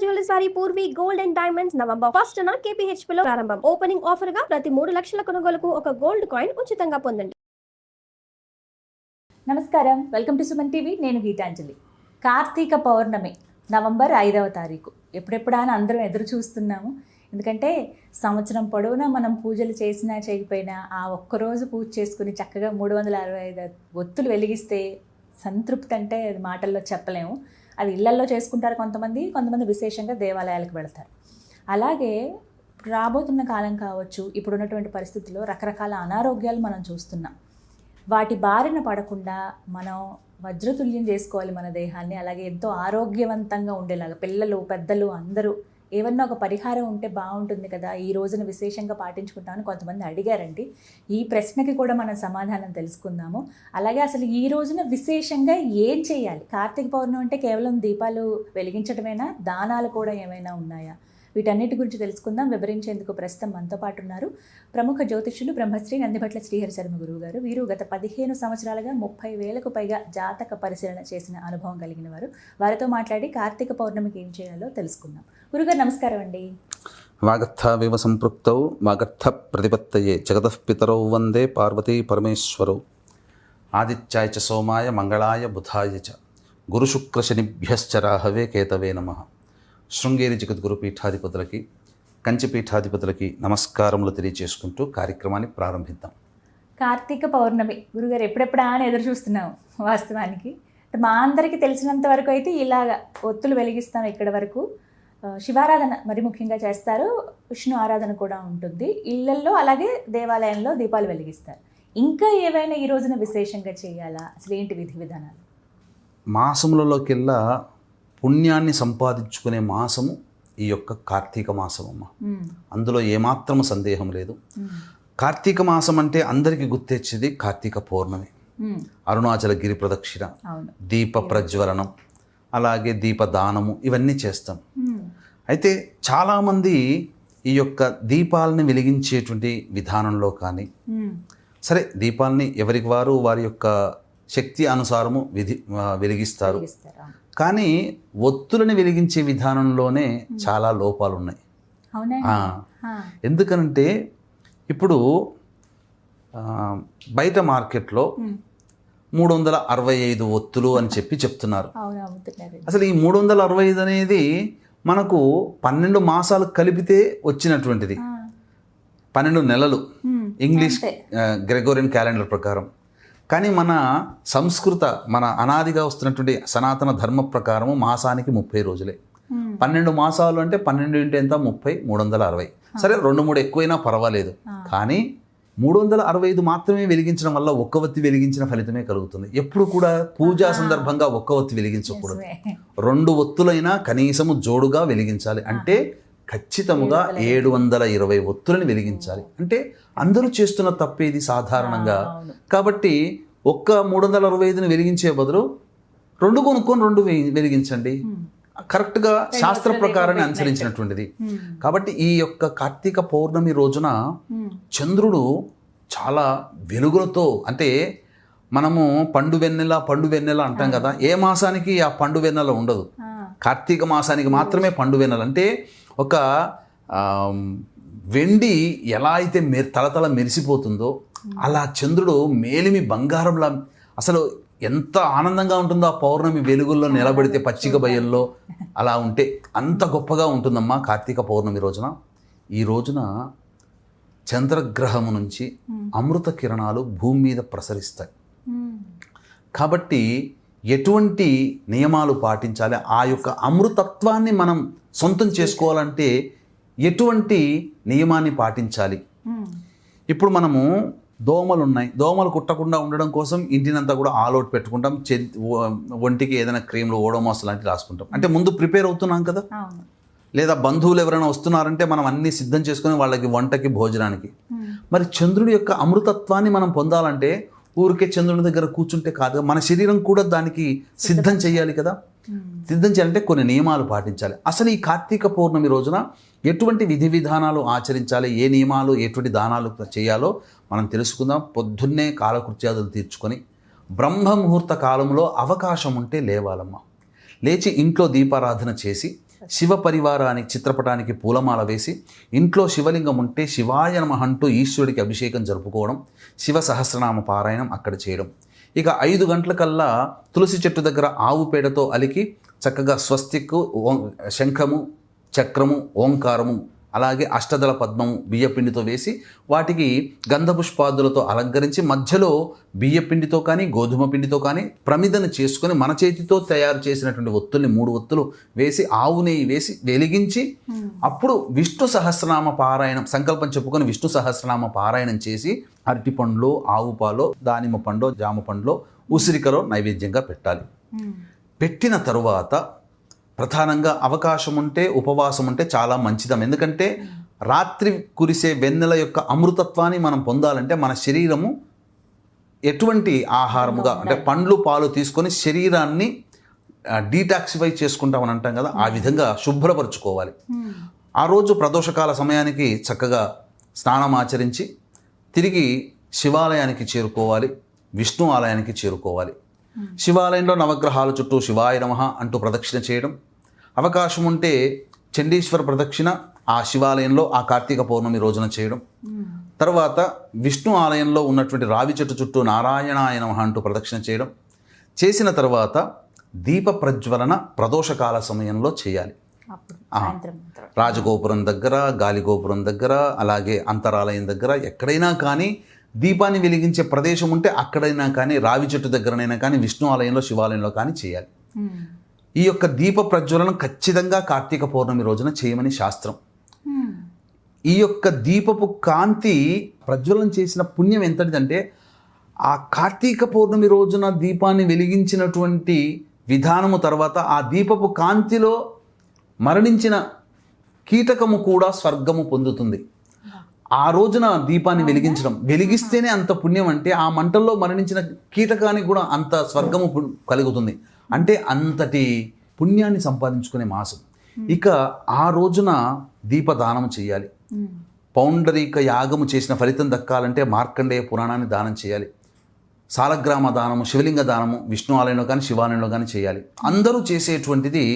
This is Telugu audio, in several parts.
జ్యువెలర్స్ వారి Purvi gold and diamonds November 1st KPHP లో ప్రారంభం. ఓపెనింగ్ ఆఫర్ గా ప్రతి 3 లక్షల కొనుగోలుకు ఒక గోల్డ్ కాయిన్ ఉచితంగా పొందండి. నమస్కారం, వెల్కమ్ టు సుమన్ టీవీ. నేను గీతాంజలి. కార్తీక పౌర్ణమి నవంబర్ 5వ తారీఖు ఎప్పుడెప్పుడా అని అందరం ఎదురు చూస్తున్నాము. ఎందుకంటే సంవత్సరం పొడవునా మనం పూజలు చేసినా చేయకపోయినా ఆ ఒక్కరోజు పూజ చేసుకుని చక్కగా 365 ఒత్తులు వెలిగిస్తే సంతృప్తి అంటే అది మాటల్లో చెప్పలేము. అది ఇళ్లల్లో చేసుకుంటారు కొంతమంది విశేషంగా దేవాలయాలకు వెళతారు. అలాగే రాబోతున్న కాలం కావచ్చు, ఇప్పుడున్నటువంటి పరిస్థితుల్లో రకరకాల అనారోగ్యాలు మనం చూస్తున్నాం. వాటి బారిన పడకుండా మనం వజ్రతుల్యం చేసుకోవాలి మన దేహాన్ని. అలాగే ఎంతో ఆరోగ్యవంతంగా ఉండేలాగా పిల్లలు పెద్దలు అందరూ ఏమన్నా ఒక పరిహారం ఉంటే బాగుంటుంది కదా, ఈ రోజున విశేషంగా పాటించుకుంటామని కొంతమంది అడిగారండి. ఈ ప్రశ్నకి కూడా మనం సమాధానం తెలుసుకుందాము. అలాగే అసలు ఈ రోజున విశేషంగా ఏం చేయాలి? కార్తీక పౌర్ణమి అంటే కేవలం దీపాలు వెలిగించడమేనా? దానాలు కూడా ఏమైనా ఉన్నాయా? వీటన్నిటి గురించి తెలుసుకుందాం. వివరించేందుకు ప్రస్తుతం మనతో పాటు ఉన్నారు ప్రముఖ జ్యోతిష్యులు బ్రహ్మశ్రీ నందిభట్ల శ్రీహరి శర్మ గురువు గారు. వీరు గత 15 సంవత్సరాలుగా 30,000కు పైగా జాతక పరిశీలన చేసిన అనుభవం కలిగిన వారు. వారితో మాట్లాడి కార్తీక పౌర్ణమికి ఏం చేయాలో తెలుసుకుందాం. గురుగారు నమస్కారం అండి. వాగర్థావివ సంపృక్తౌ వాగర్థ ప్రతిపత్తయే జగతః పితరౌ వందే పార్వతీ పరమేశ్వరౌ. ఆదిత్యాయ చ సోమాయ మంగళాయ బుధాయ చ గురుశుక్రశనిభ్యశ్చ రాహవే కేతవే నమః. శృంగేరి జగద్గురు పీఠాధిపతులకి, కంచి పీఠాధిపతులకి నమస్కారములు తెలియజేసుకుంటూ కార్యక్రమాన్ని ప్రారంభిద్దాం. కార్తీక పౌర్ణమి గురుగారు ఎప్పుడెప్పుడా అని ఎదురు చూస్తున్నాం. వాస్తవానికి మా అందరికీ తెలిసినంత వరకు అయితే ఇలాగ ఒత్తులు వెలిగిస్తాం. ఇక్కడ వరకు శివారాధన మరి ముఖ్యంగా చేస్తారు, విష్ణు ఆరాధన కూడా ఉంటుంది ఇళ్లల్లో, అలాగే దేవాలయంలో దీపాలు వెలిగిస్తారు. ఇంకా ఏవైనా ఈ రోజున విశేషంగా చేయాలా? అసలు ఏంటి విధి విధానాలు? మాసములలోకెల్లా పుణ్యాన్ని సంపాదించుకునే మాసము ఈ యొక్క కార్తీక మాసం అమ్మ. అందులో ఏమాత్రము సందేహం లేదు. కార్తీక మాసం అంటే అందరికీ గుర్తొచ్చేది కార్తీక పౌర్ణమి, అరుణాచల గిరి ప్రదక్షిణ, దీప ప్రజ్వలనం, అలాగే దీపదానము, ఇవన్నీ చేస్తాం. అయితే చాలామంది ఈ యొక్క దీపాలని వెలిగించేటువంటి విధానంలో కానీ, సరే దీపాలని ఎవరికి వారు వారి యొక్క శక్తి అనుసారము వెలిగిస్తారు. కానీ ఒత్తులని వెలిగించే విధానంలోనే చాలా లోపాలు ఉన్నాయి. ఎందుకనంటే ఇప్పుడు బయట మార్కెట్లో 365 ఒత్తులు అని చెప్తున్నారు. అసలు ఈ 365 అనేది మనకు 12 మాసాలు కలిపితే వచ్చినటువంటిది, 12 నెలలు ఇంగ్లీష్ గ్రెగోరియన్ క్యాలెండర్ ప్రకారం. కానీ మన మన అనాదిగా వస్తున్నటువంటి సనాతన ధర్మ ప్రకారము మాసానికి 30 రోజులే. 12 మాసాలు అంటే 12 ఇంటి ఎంత? 30, 360. సరే 2-3 ఎక్కువైనా పర్వాలేదు. కానీ 365 మాత్రమే వెలిగించడం వల్ల ఒక్క ఒత్తి వెలిగించిన ఫలితమే కలుగుతుంది. ఎప్పుడు కూడా పూజా సందర్భంగా ఒక్క ఒత్తి వెలిగించకూడదు. 2 ఒత్తులైనా కనీసము జోడుగా వెలిగించాలి. అంటే ఖచ్చితముగా 720 ఒత్తులని వెలిగించాలి. అంటే అందరూ చేస్తున్న తప్పేది సాధారణంగా. కాబట్టి ఒక్క 365ని వెలిగించే బదులు 2 కొనుక్కొని 2 వెలిగించండి. కరెక్ట్గా శాస్త్ర ప్రకారాన్ని అనుసరించినటువంటిది. కాబట్టి ఈ యొక్క కార్తీక పౌర్ణమి రోజున చంద్రుడు చాలా వెలుగులతో, అంటే మనము పండు వెన్నెల అంటాం కదా, ఏ మాసానికి ఆ పండు వెన్నెల ఉండదు. కార్తీక మాసానికి మాత్రమే పండు వెన్నెల. అంటే ఒక వెండి ఎలా అయితే తలతల మెరిసిపోతుందో అలా చంద్రుడు మేలిమి బంగారంలా, అసలు ఎంత ఆనందంగా ఉంటుందో ఆ పౌర్ణమి వెలుగుల్లో నిలబడితే, పచ్చిక బయల్లో అలా ఉంటే అంత గొప్పగా ఉంటుందమ్మా కార్తీక పౌర్ణమి రోజున. ఈ రోజున చంద్రగ్రహము నుంచి అమృత కిరణాలు భూమి మీద ప్రసరిస్తాయి. కాబట్టి ఎటువంటి నియమాలు పాటించాలి, ఆ యొక్క అమృతత్వాన్ని మనం సొంతం చేసుకోవాలంటే ఎటువంటి నియమాన్ని పాటించాలి? ఇప్పుడు మనము దోమలు ఉన్నాయి, దోమలు కుట్టకుండా ఉండడం కోసం ఇంటినంతా కూడా ఆల్ అవుట్ పెట్టుకుంటాం. ఒంటికి ఏదైనా క్రీమ్లు, ఓడోమాస్ లాంటివి రాసుకుంటాం. అంటే ముందు ప్రిపేర్ అవుతున్నాం కదా. లేదా బంధువులు ఎవరైనా వస్తున్నారంటే మనం అన్నీ సిద్ధం చేసుకుని వాళ్ళకి వంటకి, భోజనానికి. మరి చంద్రుడి యొక్క అమృతత్వాన్ని మనం పొందాలంటే ఊరికే చంద్రుని దగ్గర కూర్చుంటే కాదు, మన శరీరం కూడా దానికి సిద్ధం చేయాలి కదా. సిద్ధం చేయాలంటే కొన్ని నియమాలు పాటించాలి. అసలు ఈ కార్తీక పౌర్ణమి రోజున ఎటువంటి విధి విధానాలు ఆచరించాలి, ఏ నియమాలు, ఎటువంటి దానాలు చేయాలో మనం తెలుసుకుందాం. పొద్దున్నే కాలకృత్యాదులు తీర్చుకొని బ్రహ్మ ముహూర్త కాలంలో అవకాశం ఉంటే లేవాలమ్మా. లేచి ఇంట్లో దీపారాధన చేసి శివ పరివారానికి చిత్రపటానికి పూలమాల వేసి ఇంట్లో శివలింగం ఉంటే శివాయ నమః అంటూ ఈశ్వరుడికి అభిషేకం జరుపుకోవడం, శివ సహస్రనామ పారాయణం అక్కడ చేయడం. ఇక 5 గంటలకల్లా తులసి చెట్టు దగ్గర ఆవు పేడతో అలికి చక్కగా స్వస్తిక్కు, శంఖము, చక్రము, ఓంకారము, అలాగే అష్టదళ పద్మము బియ్యపిండితో వేసి వాటికి గంధపుష్పాదులతో అలంకరించి మధ్యలో బియ్యపిండితో కానీ గోధుమ పిండితో కానీ ప్రమిదను చేసుకొని మన చేతితో తయారు చేసినటువంటి ఒత్తుల్ని 3 ఒత్తులు వేసి ఆవు నెయ్యి వేసి వెలిగించి అప్పుడు విష్ణు సహస్రనామ పారాయణం సంకల్పం చెప్పుకొని విష్ణు సహస్రనామ పారాయణం చేసి అరటి పండ్లో, ఆవు పాలో, దానిమ్మ పండో, జామ పండ్లో, ఉసిరికలో నైవేద్యంగా పెట్టాలి. పెట్టిన తరువాత ప్రధానంగా అవకాశం ఉంటే ఉపవాసం ఉంటే చాలా మంచిదం. ఎందుకంటే రాత్రి కురిసే వెన్నెల యొక్క అమృతత్వాన్ని మనం పొందాలంటే మన శరీరము ఎటువంటి ఆహారముగా అంటే పండ్లు పాలు తీసుకొని శరీరాన్ని డీటాక్సిఫై చేసుకుంటామని అంటాం కదా, ఆ విధంగా శుభ్రపరచుకోవాలి. ఆ రోజు ప్రదోషకాల సమయానికి చక్కగా స్నానం ఆచరించి తిరిగి శివాలయానికి చేరుకోవాలి, విష్ణు ఆలయానికి చేరుకోవాలి. శివాలయంలో నవగ్రహాల చుట్టూ శివాయ నమః అంటూ ప్రదక్షిణ చేయడం, అవకాశం ఉంటే చండీశ్వర ప్రదక్షిణ ఆ శివాలయంలో ఆ కార్తీక పౌర్ణమి రోజున చేయడం, తర్వాత విష్ణు ఆలయంలో ఉన్నటువంటి రావి చెట్టు చుట్టూ నారాయణాయ నమః అంటూ ప్రదక్షిణ చేయడం. చేసిన తర్వాత దీప ప్రజ్వలన ప్రదోషకాల సమయంలో చేయాలి. రాజగోపురం దగ్గర, గాలిగోపురం దగ్గర, అలాగే అంతరాలయం దగ్గర ఎక్కడైనా కానీ దీపాన్ని వెలిగించే ప్రదేశం ఉంటే అక్కడైనా కానీ, రావి చెట్టు దగ్గరనైనా కానీ, విష్ణు ఆలయంలో, శివాలయంలో కానీ చేయాలి. ఈ యొక్క దీప ప్రజ్వలనం ఖచ్చితంగా కార్తీక పౌర్ణమి రోజున చేయమని శాస్త్రం. ఈ యొక్క దీపపు కాంతి ప్రజ్వలనం చేసిన పుణ్యం ఎంతటిదంటే ఆ కార్తీక పౌర్ణమి రోజున దీపాన్ని వెలిగించినటువంటి విధానము తర్వాత ఆ దీపపు కాంతిలో మరణించిన కీటకము కూడా స్వర్గము పొందుతుంది. ఆ రోజున దీపాన్ని వెలిగిస్తేనే అంత పుణ్యం అంటే ఆ మంటల్లో మరణించిన కీటకానికి కూడా అంత స్వర్గము కలుగుతుంది. అంటే అంతటి పుణ్యాన్ని సంపాదించుకునే మాసం. ఇక ఆ రోజున దీపదానం చేయాలి. పౌండరీక యాగము చేసిన ఫలితం దక్కాలంటే మార్కండేయ పురాణాన్ని దానం చేయాలి. సాలగ్రామ దానము, శివలింగ దానము విష్ణు ఆలయంలో కానీ శివాలయంలో కానీ చేయాలి. అందరూ చేసేటువంటిది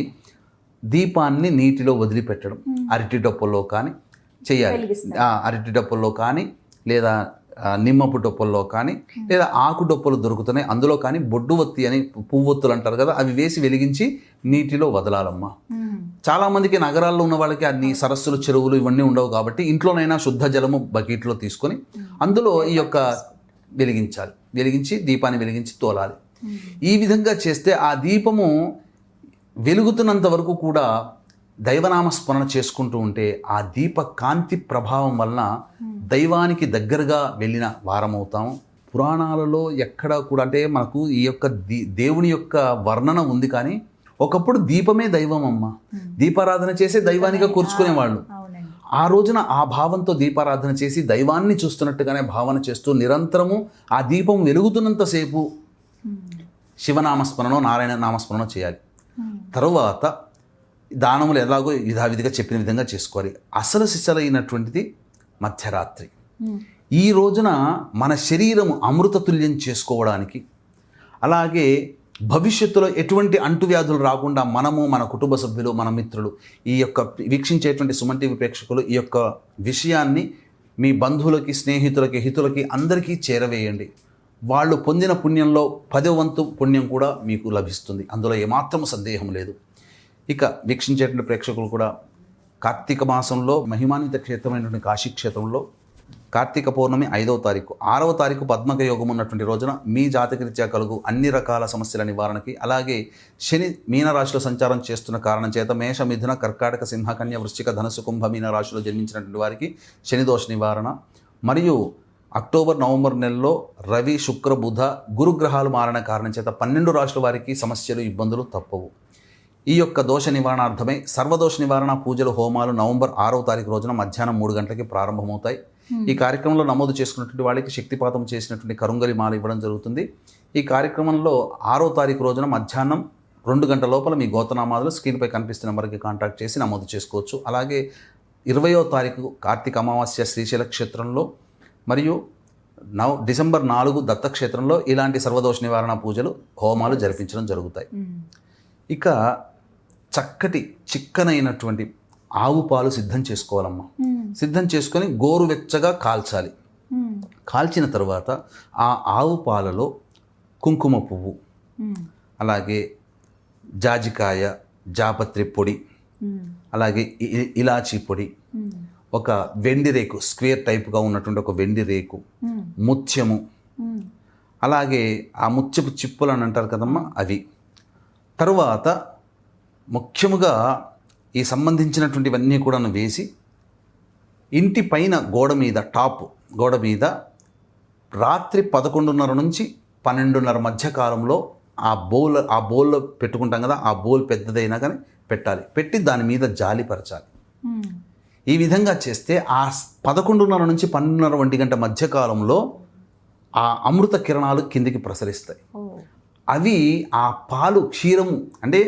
దీపాన్ని నీటిలో వదిలిపెట్టడం, అరటి డొప్పల్లో కానీ చేయాలి. అరటి డొప్పల్లో కానీ లేదా నిమ్మపు డొప్పల్లో కానీ లేదా ఆకు డొప్పలు దొరుకుతున్నాయి అందులో కానీ బొడ్డు ఒత్తి అని పువ్వొత్తులు అంటారు కదా, అవి వేసి వెలిగించి నీటిలో వదలాలమ్మా. చాలామందికి నగరాల్లో ఉన్న వాళ్ళకి అన్ని సరస్సులు, చెరువులు ఇవన్నీ ఉండవు కాబట్టి ఇంట్లోనైనా శుద్ధ జలము బకెట్లో తీసుకొని అందులో ఈ యొక్క వెలిగించి దీపాన్ని వెలిగించి తోలాలి. ఈ విధంగా చేస్తే ఆ దీపము వెలుగుతున్నంత వరకు కూడా దైవనామస్మరణ చేసుకుంటూ ఉంటే ఆ దీప కాంతి ప్రభావం వలన దైవానికి దగ్గరగా వెళ్ళిన వారమవుతాము. పురాణాలలో ఎక్కడ కూడా అంటే మనకు ఈ యొక్క దేవుని యొక్క వర్ణన ఉంది, కానీ ఒకప్పుడు దీపమే దైవం అమ్మ. దీపారాధన చేసే దైవానిగా కూర్చుకునేవాళ్ళు. ఆ రోజున ఆ భావంతో దీపారాధన చేసి దైవాన్ని చూస్తున్నట్టుగానే భావన చేస్తూ నిరంతరము ఆ దీపం వెలుగుతున్నంతసేపు శివనామస్మరణో నారాయణ నామస్మరణో చేయాలి. తరువాత దానములు ఎలాగో యథావిధిగా చెప్పిన విధంగా చేసుకోవాలి. అసలు సిసలైనటువంటిది మధ్యరాత్రి. ఈ రోజున మన శరీరము అమృతతుల్యం చేసుకోవడానికి, అలాగే భవిష్యత్తులో ఎటువంటి అంటువ్యాధులు రాకుండా మనము, మన కుటుంబ సభ్యులు, మన మిత్రులు, ఈ యొక్క వీక్షించేటువంటి సుమన్ టీవీ ప్రేక్షకులు ఈ యొక్క విషయాన్ని మీ బంధువులకి, స్నేహితులకి, హితులకి అందరికీ చేరవేయండి. వాళ్ళు పొందిన పుణ్యంలో 10వ వంతు పుణ్యం కూడా మీకు లభిస్తుంది. అందులో ఏమాత్రం సందేహం లేదు. ఇక వీక్షించేటువంటి ప్రేక్షకులు కూడా కార్తీక మాసంలో మహిమాన్విత క్షేత్రమైనటువంటి కాశీక్షేత్రంలో కార్తీక పౌర్ణమి 5వ తారీఖు, 6వ తారీఖు పద్మక యోగం ఉన్నటువంటి రోజున మీ జాతకరీత్యా కలుగు అన్ని రకాల సమస్యల నివారణకి, అలాగే శని మీనరాశిలో సంచారం చేస్తున్న కారణం చేత మేష, మిథున, కర్కాటక, సింహ, కన్య, వృశ్చిక, ధనుసు, కుంభ, మీన రాశిలో జన్మించినటువంటి వారికి శని దోష నివారణ, మరియు అక్టోబర్, నవంబర్ నెలలో రవి, శుక్ర, బుధ, గురుగ్రహాలు మారిన కారణం చేత 12 రాశుల వారికి సమస్యలు, ఇబ్బందులు తప్పవు. ఈ యొక్క దోష నివారణార్థమై సర్వదోష నివారణ పూజలు, హోమాలు నవంబర్ 6వ తారీఖు రోజున మధ్యాహ్నం 3 గంటలకి ప్రారంభమవుతాయి. ఈ కార్యక్రమంలో నమోదు చేసుకున్నటువంటి వాళ్ళకి శక్తిపాతం చేసినటువంటి కరుంగలి మాల ఇవ్వడం జరుగుతుంది. ఈ కార్యక్రమంలో 6వ తారీఖు రోజున మధ్యాహ్నం 2 గంటల లోపల మీ గోతనామాదులు స్క్రీన్పై కనిపిస్తున్న నెంబర్కి కాంటాక్ట్ చేసి నమోదు చేసుకోవచ్చు. అలాగే 20వ తారీఖు కార్తీక అమావాస్య శ్రీశైల క్షేత్రంలో మరియు డిసెంబర్ 4 దత్తక్షేత్రంలో ఇలాంటి సర్వదోష నివారణ పూజలు, హోమాలు జరిపించడం జరుగుతాయి. ఇక చక్కటి చిక్కనైనటువంటి ఆవు పాలు సిద్ధం చేసుకోవాలమ్మా. సిద్ధం చేసుకొని గోరువెచ్చగా కాల్చాలి. కాల్చిన తర్వాత ఆ ఆవు పాలలో కుంకుమ పువ్వు, అలాగే జాజికాయ, జాపత్రి పొడి, అలాగే ఇలాచీ పొడి, ఒక వెండి రేకు, స్క్వేర్ టైప్గా ఉన్నటువంటి ఒక వెండి రేకు, ముత్యము, అలాగే ఆ ముత్యపు చిప్పులు అని అంటారు కదమ్మా అవి. తరువాత ముఖ్యముగా ఈ సంబంధించినటువంటివన్నీ కూడా వేసి ఇంటి పైన గోడ మీద, టాప్ గోడ మీద రాత్రి 11:30 నుంచి 12:30 మధ్య కాలంలో ఆ బౌల్లో పెట్టుకుంటాం కదా, ఆ బౌల్ పెద్దదైనా కానీ పెట్టాలి. పెట్టి దాని మీద జాలిపరచాలి. ఈ విధంగా చేస్తే ఆ 11:30 నుంచి 12:30 1 గంట మధ్య కాలంలో ఆ అమృత కిరణాలు కిందికి ప్రసరిస్తాయి. అవి ఆ పాలు, క్షీరము అంటే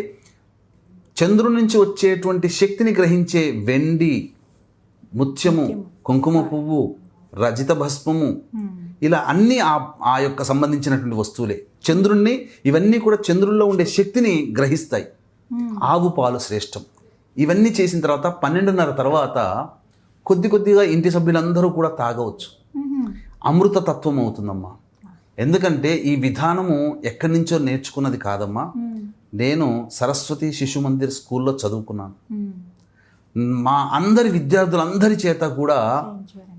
చంద్రుడి నుంచి వచ్చేటువంటి శక్తిని గ్రహించే వెండి, ముత్యము, కుంకుమ పువ్వు, రజిత భస్మము, ఇలా అన్నీ ఆ యొక్క సంబంధించినటువంటి వస్తువులే. చంద్రుణ్ణి, ఇవన్నీ కూడా చంద్రుల్లో ఉండే శక్తిని గ్రహిస్తాయి. ఆవు పాలు శ్రేష్టం. ఇవన్నీ చేసిన తర్వాత 12:30 తర్వాత కొద్దిగా ఇంటి సభ్యులందరూ కూడా తాగవచ్చు. అమృత తత్వం అవుతుందమ్మా. ఎందుకంటే ఈ విధానము ఎక్కడి నుంచో నేర్చుకున్నది కాదమ్మా. నేను సరస్వతి శిశు మందిర్ స్కూల్లో చదువుకున్నాను. మా అందరి విద్యార్థులందరి చేత కూడా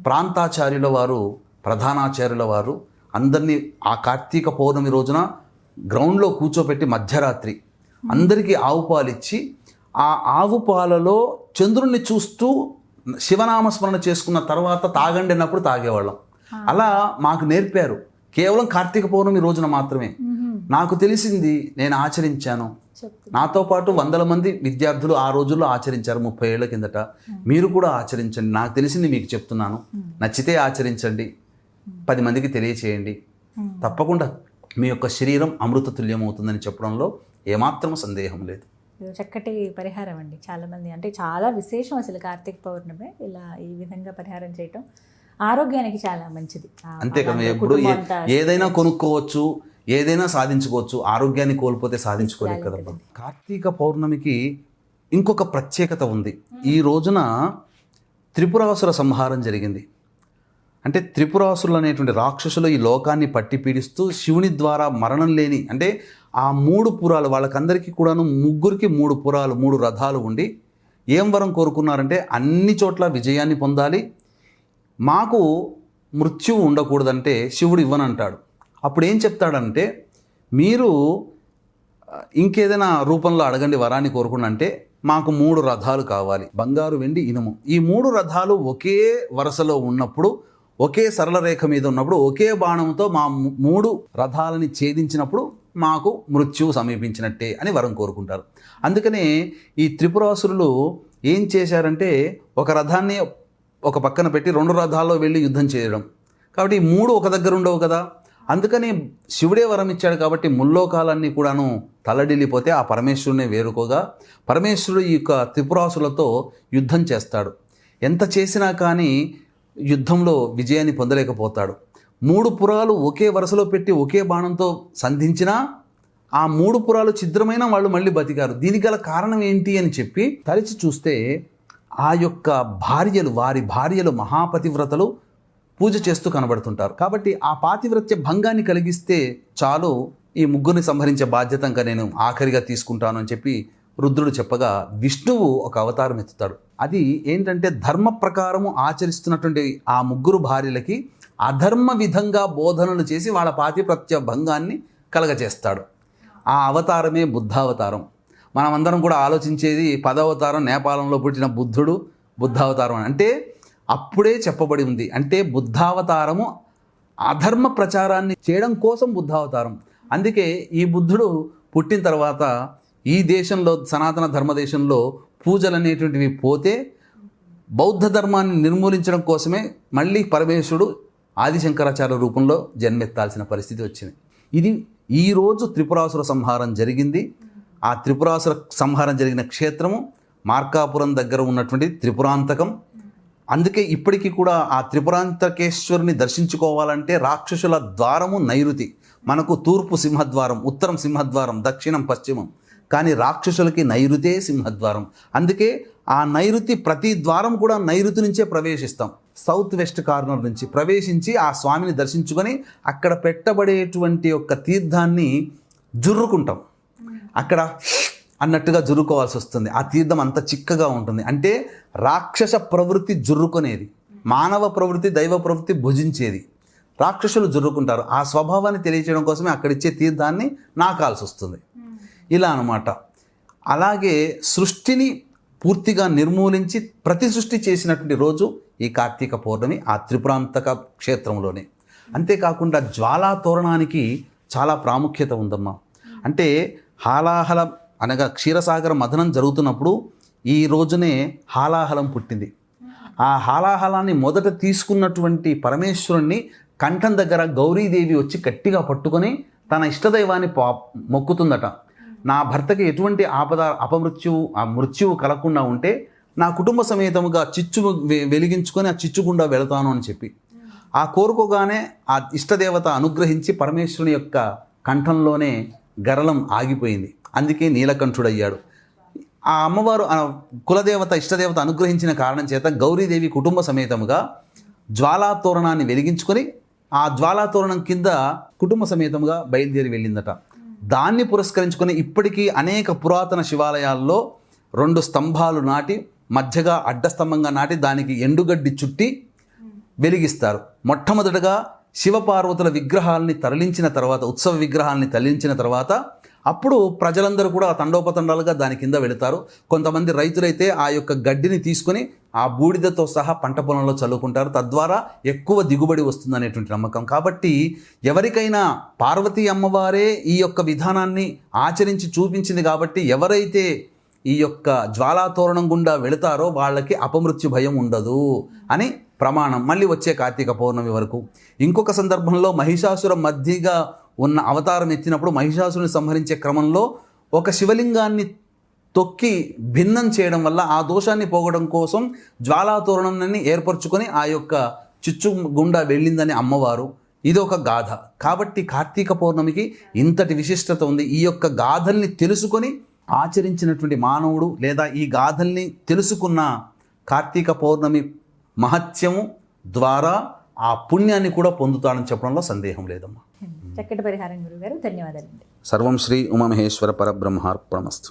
ప్రాంతాచార్యుల వారు, ప్రధానాచార్యుల వారు అందరినీ ఆ కార్తీక పౌర్ణమి రోజున గ్రౌండ్లో కూర్చోపెట్టి మధ్యరాత్రి అందరికీ ఆవు పాలు ఇచ్చి, ఆ ఆవు పాలలో చంద్రుణ్ణి చూస్తూ శివనామస్మరణ చేసుకున్న తర్వాత తాగండి అన్నప్పుడు తాగేవాళ్ళం. అలా మాకు నేర్పారు. కేవలం కార్తీక పౌర్ణమి రోజున మాత్రమే. నాకు తెలిసింది, నేను ఆచరించాను. నాతో పాటు 100 మంది విద్యార్థులు ఆ రోజుల్లో ఆచరించారు 30 ఏళ్ల కిందట. మీరు కూడా ఆచరించండి. నాకు తెలిసింది మీకు చెప్తున్నాను. నచ్చితే ఆచరించండి, 10 మందికి తెలియచేయండి. తప్పకుండా మీ యొక్క శరీరం అమృత తుల్యం అవుతుందని చెప్పడంలో ఏమాత్రం సందేహం లేదు. చక్కటి పరిహారం అండి. చాలామంది అంటే చాలా విశేషం అసలు కార్తీక పౌర్ణమి ఇలా ఈ విధంగా పరిహారం చేయటం ఆరోగ్యానికి చాలా మంచిది. అంతే కదా, ఎప్పుడు ఏదైనా కొనుక్కోవచ్చు, ఏదైనా సాధించుకోవచ్చు, ఆరోగ్యాన్ని కోల్పోతే సాధించుకోలేదు కదా. కార్తీక పౌర్ణమికి ఇంకొక ప్రత్యేకత ఉంది. ఈ రోజున త్రిపురాసుర సంహారం జరిగింది. అంటే త్రిపురాసురులు అనేటువంటి రాక్షసులు ఈ లోకాన్ని పట్టి పీడిస్తూ శివుని ద్వారా మరణం లేని, అంటే ఆ 3 పురాలు వాళ్ళకందరికీ కూడాను, ముగ్గురికి 3 పురాలు, 3 రథాలు ఉండి ఏం వరం కోరుకున్నారంటే అన్ని చోట్ల విజయాన్ని పొందాలి, మాకు మృత్యువు ఉండకూడదంటే శివుడు ఇవ్వనంటాడు. అప్పుడు ఏం చెప్తాడంటే, మీరు ఇంకేదైనా రూపంలో అడగండి వరాన్ని కోరుకుని, అంటే మాకు 3 రథాలు కావాలి, బంగారు, వెండి, ఇనుము. ఈ 3 రథాలు ఒకే వరుసలో ఉన్నప్పుడు, ఒకే సరళ రేఖ మీద ఉన్నప్పుడు, ఒకే బాణంతో మా 3 రథాలని ఛేదించినప్పుడు మాకు మృత్యువు సమీపించినట్టే అని వరం కోరుకుంటారు. అందుకనే ఈ త్రిపురాసురులు ఏం చేశారంటే, ఒక రథాన్ని ఒక పక్కన పెట్టి 2 రథాల్లో వెళ్ళి యుద్ధం చేయడం. కాబట్టి ఈ 3 ఒక దగ్గర ఉండవు కదా. అందుకని శివుడే వరం ఇచ్చాడు కాబట్టి ముల్లోకాలన్నీ కూడాను తల్లడిల్లిపోతే ఆ పరమేశ్వరునే వేరుకోగా, పరమేశ్వరుడు ఈ యొక్క త్రిపురాసులతో యుద్ధం చేస్తాడు. ఎంత చేసినా కానీ యుద్ధంలో విజయాన్ని పొందలేకపోతాడు. 3 పురాలు ఒకే వరుసలో పెట్టి ఒకే బాణంతో సంధించినా ఆ 3 పురాలు ఛిద్రమైన వాళ్ళు మళ్ళీ బతికారు. దీనికి గల కారణం ఏంటి అని చెప్పి తలిచి చూస్తే, ఆ యొక్క భార్యలు, వారి భార్యలు మహాపతివ్రతలు పూజ చేస్తూ కనబడుతుంటారు. కాబట్టి ఆ పాతివ్రత్య భంగాన్ని కలిగిస్తే చాలు, ఈ ముగ్గురిని సంహరించే బాధ్యత ఇంకా నేను ఆఖరిగా తీసుకుంటాను అని చెప్పి రుద్రుడు చెప్పగా, విష్ణువు ఒక అవతారం ఎత్తుతాడు. అది ఏంటంటే, ధర్మ ప్రకారము ఆచరిస్తున్నటువంటి ఆ 3 భార్యలకి అధర్మ విధంగా బోధనలు చేసి వాళ్ళ పాతివ్రత్య భంగాన్ని కలగచేస్తాడు. ఆ అవతారమే బుద్ధావతారం. మనమందరం కూడా ఆలోచించేది 10వ అవతారం, నేపాలంలో పుట్టిన బుద్ధుడు బుద్ధావతారం అంటే అప్పుడే చెప్పబడి ఉంది. అంటే బుద్ధావతారము అధర్మ ప్రచారాన్ని చేయడం కోసం బుద్ధావతారం. అందుకే ఈ బుద్ధుడు పుట్టిన తర్వాత ఈ దేశంలో, సనాతన ధర్మదేశంలో పూజలు అనేటువంటివి పోతే బౌద్ధ ధర్మాన్ని నిర్మూలించడం కోసమే మళ్ళీ పరమేశ్వరుడు ఆదిశంకరాచార్య రూపంలో జన్మెత్తాల్సిన పరిస్థితి వచ్చింది. ఇది ఈరోజు త్రిపురాసుర సంహారం జరిగింది. ఆ త్రిపురాసుర సంహారం జరిగిన క్షేత్రము మార్కాపురం దగ్గర ఉన్నటువంటి త్రిపురాంతకం. అందుకే ఇప్పటికీ కూడా ఆ త్రిపురాంతకేశ్వరుని దర్శించుకోవాలంటే రాక్షసుల ద్వారము నైరుతి. మనకు తూర్పు సింహద్వారం, ఉత్తరం సింహద్వారం, దక్షిణం పశ్చిమం. కానీ రాక్షసులకి నైరుతే సింహద్వారం. అందుకే ఆ నైరుతి ప్రతి ద్వారం కూడా నైరుతి నుంచే ప్రవేశిస్తాం. సౌత్ వెస్ట్ కార్నర్ నుంచి ప్రవేశించి ఆ స్వామిని దర్శించుకొని అక్కడ పెట్టబడేటువంటి యొక్క తీర్థాన్ని జుర్రుకుంటాం. అక్కడ అన్నట్టుగా జుర్రుకోవాల్సి వస్తుంది. ఆ తీర్థం అంత చిక్కగా ఉంటుంది. అంటే రాక్షస ప్రవృత్తి జుర్రుకునేది, మానవ ప్రవృత్తి దైవ ప్రవృత్తి భుజించేది. రాక్షసులు జుర్రుకుంటారు. ఆ స్వభావాన్ని తెలియచేయడం కోసమే అక్కడిచ్చే తీర్థాన్ని నాకాల్సి వస్తుంది. ఇలా అన్నమాట. అలాగే సృష్టిని పూర్తిగా నిర్మూలించి ప్రతి సృష్టి చేసినటువంటి రోజు ఈ కార్తీక పౌర్ణమి ఆ త్రిపురాంతక క్షేత్రంలోనే. అంతేకాకుండా జ్వాలా తోరణానికి చాలా ప్రాముఖ్యత ఉందమ్మా. అంటే హాలాహలం అనగా క్షీరసాగర మథనం జరుగుతున్నప్పుడు ఈ రోజునే హాలాహలం పుట్టింది. ఆ హాలాహలాన్ని మొదట తీసుకున్నటువంటి పరమేశ్వరుణ్ణి కంఠం దగ్గర గౌరీదేవి వచ్చి గట్టిగా పట్టుకొని తన ఇష్టదైవాన్ని మొక్కుతుందట. నా భర్తకి ఎటువంటి మృత్యువు కలగకుండా ఉంటే నా కుటుంబ సమేతముగా చిచ్చు వెలిగించుకొని ఆ చిచ్చు గుండా వెళతాను అని చెప్పి ఆ కోరుకోగానే ఆ ఇష్టదేవత అనుగ్రహించి పరమేశ్వరుని యొక్క కంఠంలోనే గరళం ఆగిపోయింది. అందుకే నీలకంఠుడయ్యాడు. ఆ అమ్మవారు కులదేవత ఇష్టదేవత అనుగ్రహించిన కారణం చేత గౌరీదేవి కుటుంబ సమేతముగా జ్వాలాతోరణాన్ని వెలిగించుకొని ఆ జ్వాలాతోరణం కింద కుటుంబ సమేతముగా బయలుదేరి వెళ్ళిందట. దాన్ని పురస్కరించుకొని ఇప్పటికీ అనేక పురాతన శివాలయాల్లో 2 స్తంభాలు నాటి మధ్యగా అడ్డస్తంభంగా నాటి దానికి ఎండుగడ్డి చుట్టి వెలిగిస్తారు. మొట్టమొదటగా శివపార్వతుల విగ్రహాలని తరలించిన తర్వాత, ఉత్సవ విగ్రహాలని తరలించిన తర్వాత అప్పుడు ప్రజలందరూ కూడా తండోపతండాలుగా దాని కింద వెళతారు. కొంతమంది రైతులైతే ఆ యొక్క గడ్డిని తీసుకొని ఆ బూడిదతో సహా పంట పొలంలో చల్లుకుంటారు. తద్వారా ఎక్కువ దిగుబడి వస్తుందనేటువంటి నమ్మకం. కాబట్టి ఎవరికైనా పార్వతీ అమ్మవారే ఈ యొక్క విధానాన్ని ఆచరించి చూపించింది కాబట్టి ఎవరైతే ఈ యొక్క జ్వాలాతోరణం గుండా వెళతారో వాళ్ళకి అపమృత్యు భయం ఉండదు అని ప్రమాణం. మళ్ళీ వచ్చే కార్తీక పౌర్ణమి వరకు. ఇంకొక సందర్భంలో మహిషాసుర మధ్యగా ఉన్న అవతారం ఎత్తినప్పుడు మహిషాసురుని సంహరించే క్రమంలో ఒక శివలింగాన్ని తొక్కి భిన్నం చేయడం వల్ల ఆ దోషాన్ని పోగొట్టడం కోసం జ్వాలాతోరణాన్ని ఏర్పరచుకొని ఆ యొక్క చిచ్చు గుండా వెళ్ళిందని అమ్మవారు. ఇది ఒక గాథ. కాబట్టి కార్తీక పౌర్ణమికి ఇంతటి విశిష్టత ఉంది. ఈ యొక్క గాథల్ని తెలుసుకొని ఆచరించినటువంటి మానవుడు లేదా ఈ గాథల్ని తెలుసుకున్న కార్తీక పౌర్ణమి మహత్యము ద్వారా ఆ పుణ్యాన్ని కూడా పొందుతాడని చెప్పడంలో సందేహం లేదమ్మా. చక్కటి పరిహారం గురుగారు, ధన్యవాదాలండి. సర్వం శ్రీ ఉమామహేశ్వర పరబ్రహ్మార్పణమస్తు.